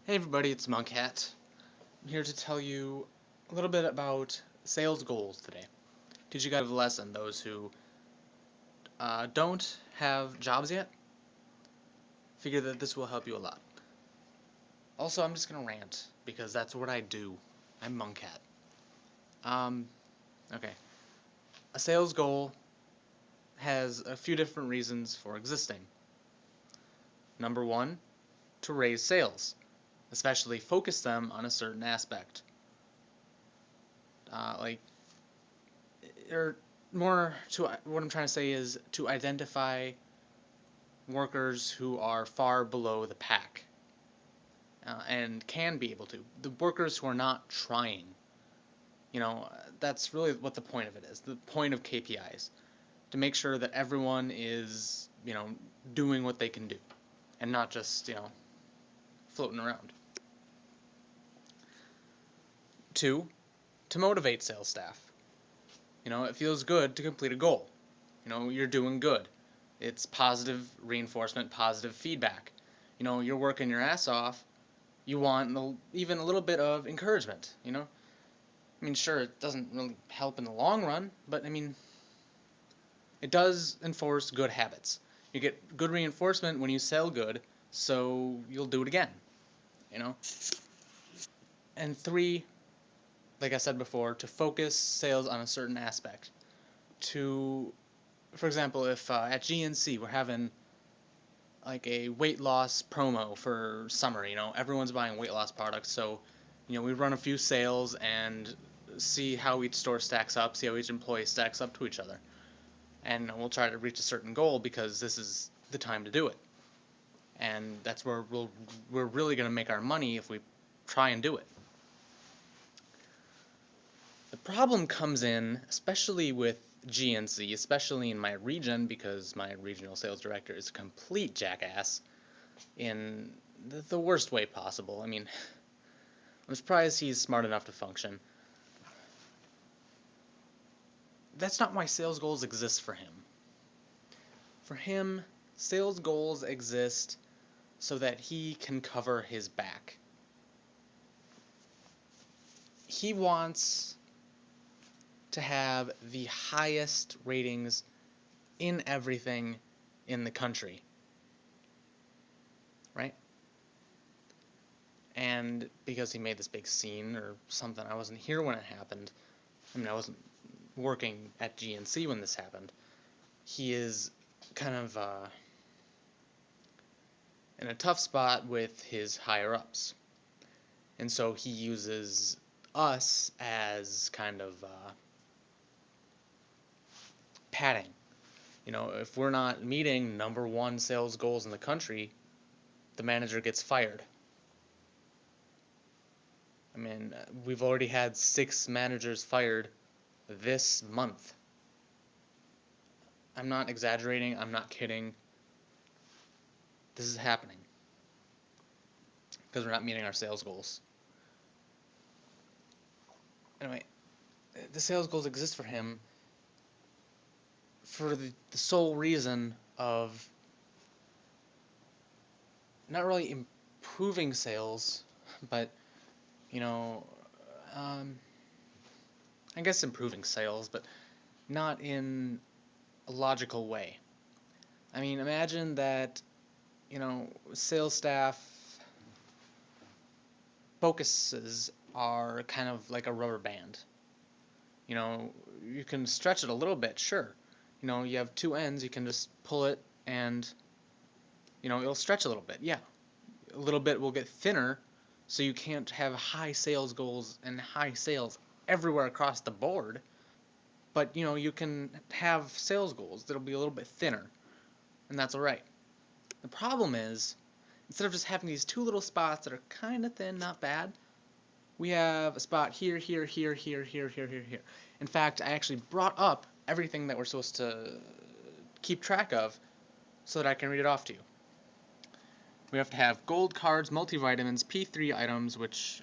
Hey everybody, it's Monkhat. I'm here to tell you a little bit about sales goals today. Teach you guys a lesson, those who don't have jobs yet. Figure that this will help you a lot. Also, I'm just gonna rant because that's what I do. I'm Monkhat. Okay. A sales goal has a few different reasons for existing. Number one, to raise sales, especially focus them on a certain aspect. Like or more to what I'm trying to say is to identify workers who are far below the pack and can be able to. The workers who are not trying. You know, that's really what the point of it is. The point of KPIs. To make sure that everyone is, doing what they can do and not just, floating around. Two, to motivate sales staff. It feels good to complete a goal. You're doing good. It's positive reinforcement, positive feedback. You're working your ass off. You want even a little bit of encouragement. Sure, it doesn't really help in the long run, but it does enforce good habits. You get good reinforcement when you sell good, so you'll do it again. You know. And three, like I said before, to focus sales on a certain aspect. For example, if at GNC we're having like a weight loss promo for summer. Everyone's buying weight loss products, so we run a few sales and see how each store stacks up, see how each employee stacks up to each other, and we'll try to reach a certain goal because this is the time to do it, and that's where we're really going to make our money if we try and do it. The problem comes in, especially with GNC, especially in my region, because my regional sales director is a complete jackass in the worst way possible. I'm surprised he's smart enough to function. That's not why sales goals exist for him. For him, sales goals exist so that he can cover his back. He wants to have the highest ratings in everything in the country. Right? And because he made this big scene or something, I wasn't here when it happened. I wasn't working at GNC when this happened. He is kind of in a tough spot with his higher ups. And so he uses us as kind of padding. If we're not meeting number one sales goals in the country, the manager gets fired. We've already had 6 managers fired this month. I'm not exaggerating. I'm not kidding. This is happening because we're not meeting our sales goals. Anyway, the sales goals exist for him for the sole reason of not really improving sales, but um, I guess improving sales, but not in a logical way. Imagine that sales staff focuses are kind of like a rubber band. You can stretch it a little bit, sure. You have 2 ends, you can just pull it and it'll stretch a little bit. Yeah, a little bit will get thinner, so you can't have high sales goals and high sales everywhere across the board. But you can have sales goals that'll be a little bit thinner, and that's alright. The problem is, instead of just having these 2 little spots that are kind of thin, not bad, we have a spot here, here, here, here, here, here, here, here. In fact, I actually brought up everything that we're supposed to keep track of so that I can read it off to you. We have to have gold cards, multivitamins, P3 items, which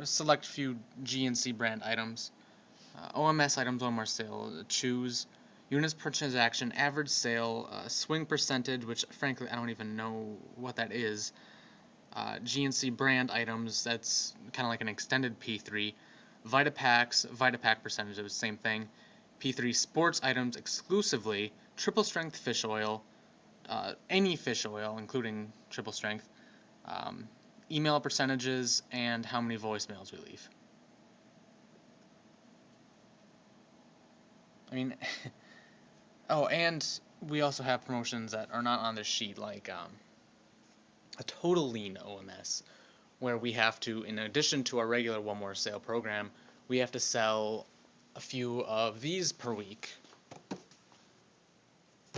select few GNC brand items, OMS items on more sale, choose, units per transaction, average sale, swing percentage, which frankly I don't even know what that is, GNC brand items, that's kind of like an extended P3. Vitapaks, Vitapack percentages, same thing. P3 sports items exclusively, triple strength fish oil, any fish oil, including triple strength, um, email percentages, and how many voicemails we leave. I mean, oh, and we also have promotions that are not on this sheet, like a total lean OMS, where we have to, in addition to our regular one more sale program, we have to sell a few of these per week.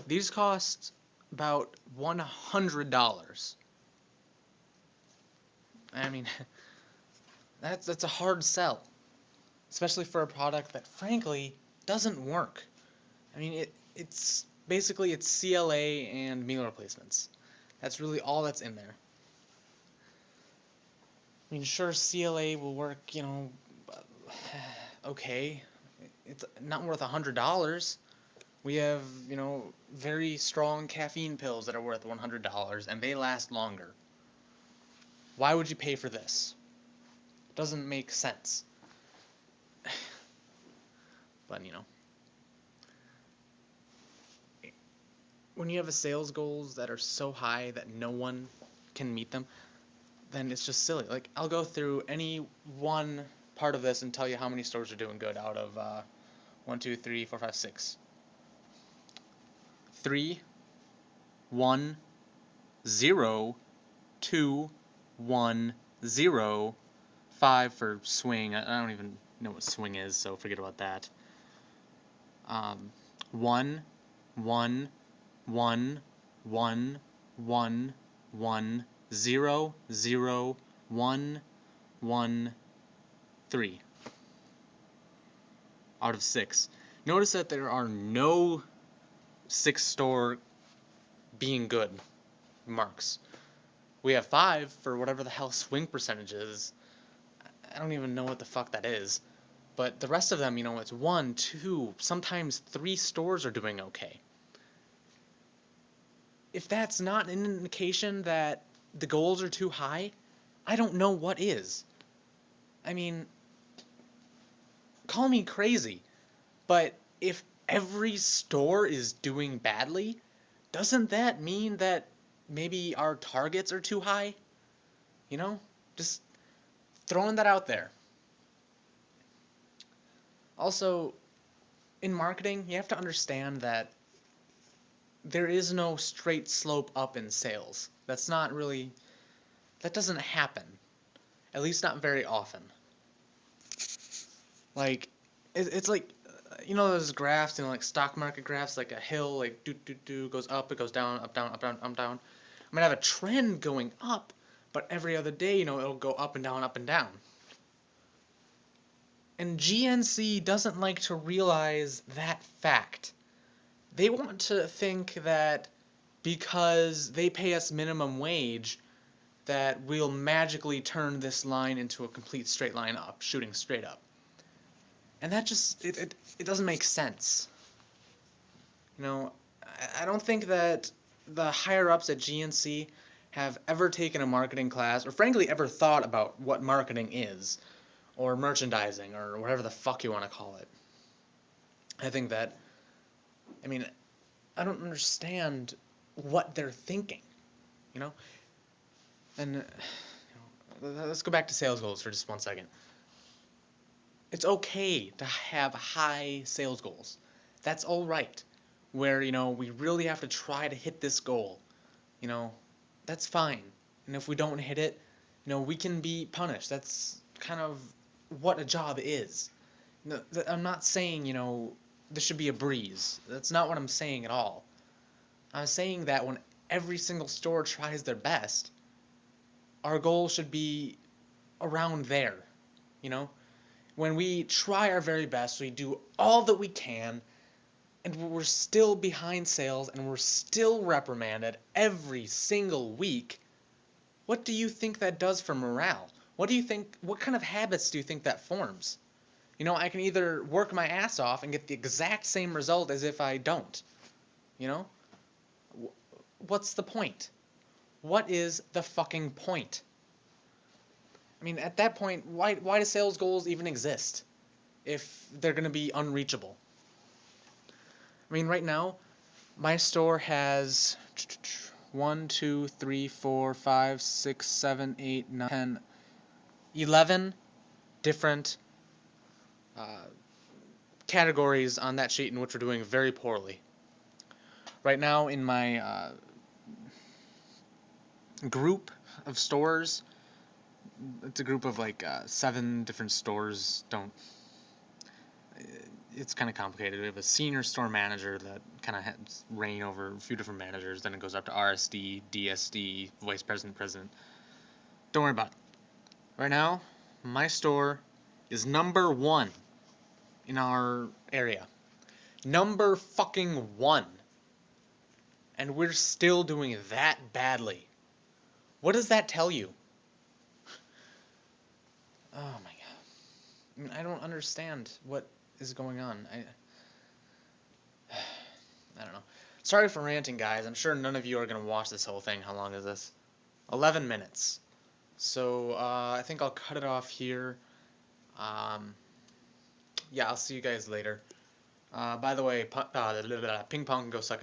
These cost about $100. I mean, that's a hard sell, especially for a product that frankly doesn't work. I mean, it's basically it's CLA and meal replacements. That's really all that's in there. I mean, sure, CLA will work, okay. It's not worth $100. We have, very strong caffeine pills that are worth $100 and they last longer. Why would you pay for this? Doesn't make sense. But, when you have a sales goals that are so high that no one can meet them, then it's just silly. Like, I'll go through any one part of this and tell you how many stores are doing good out of 1, 2, 3, 4, 5, 6. 3, 1, 0, 2, 1, 0, 5 for swing. I don't even know what swing is, so forget about that. 1, 1, 1, 1, 1, 1, 0, 0, 1, 1, 3 out of 6. Notice that there are no 6-store being good marks. We have 5 for whatever the hell swing percentage is. I don't even know what the fuck that is. But the rest of them, it's 1, 2, sometimes 3 stores are doing okay. If that's not an indication that the goals are too high, I don't know what is. I mean, call me crazy, but if every store is doing badly, doesn't that mean that maybe our targets are too high? Just throwing that out there. Also, in marketing, you have to understand that there is no straight slope up in sales. That doesn't happen. At least not very often. Like, it's like, those graphs, like stock market graphs, like a hill, like goes up, it goes down, up, down, up, down, up, down. I might have a trend going up, but every other day, it'll go up and down, up and down. And GNC doesn't like to realize that fact. They want to think that because they pay us minimum wage, that we'll magically turn this line into a complete straight line up, shooting straight up. And that just, it doesn't make sense. I don't think that the higher-ups at GNC have ever taken a marketing class, or frankly ever thought about what marketing is, or merchandising, or whatever the fuck you want to call it. I think that, I don't understand what they're thinking, you know? And let's go back to sales goals for just 1 second. It's okay to have high sales goals. That's all right. Where, we really have to try to hit this goal. That's fine. And if we don't hit it, we can be punished. That's kind of what a job is. I'm not saying, this should be a breeze. That's not what I'm saying at all. I'm saying that when every single store tries their best, our goal should be around there, When we try our very best, we do all that we can, and we're still behind sales, and we're still reprimanded every single week, what do you think that does for morale? What kind of habits do you think that forms? I can either work my ass off and get the exact same result as if I don't. What's the point? What is the fucking point? I mean, at that point, why do sales goals even exist if they're going to be unreachable? I mean, right now, my store has 1, 2, 3, 4, 5, 6, 7, 8, 9, 10, 11 different categories on that sheet in which we're doing very poorly. Right now, in my group of stores, it's a group of like 7 different stores. It's kind of complicated. We have a senior store manager that kind of has reign over a few different managers. Then it goes up to RSD, DSD, vice president, president. Don't worry about it. Right now, my store is number 1 in our area. Number fucking 1. And we're still doing that badly. What does that tell you? Oh my god. I mean, I don't understand what is going on. I don't know. Sorry for ranting, guys. I'm sure none of you are going to watch this whole thing. How long is this? 11 minutes. So, I think I'll cut it off here. Um, yeah, I'll see you guys later. By the way, ping pong can go suck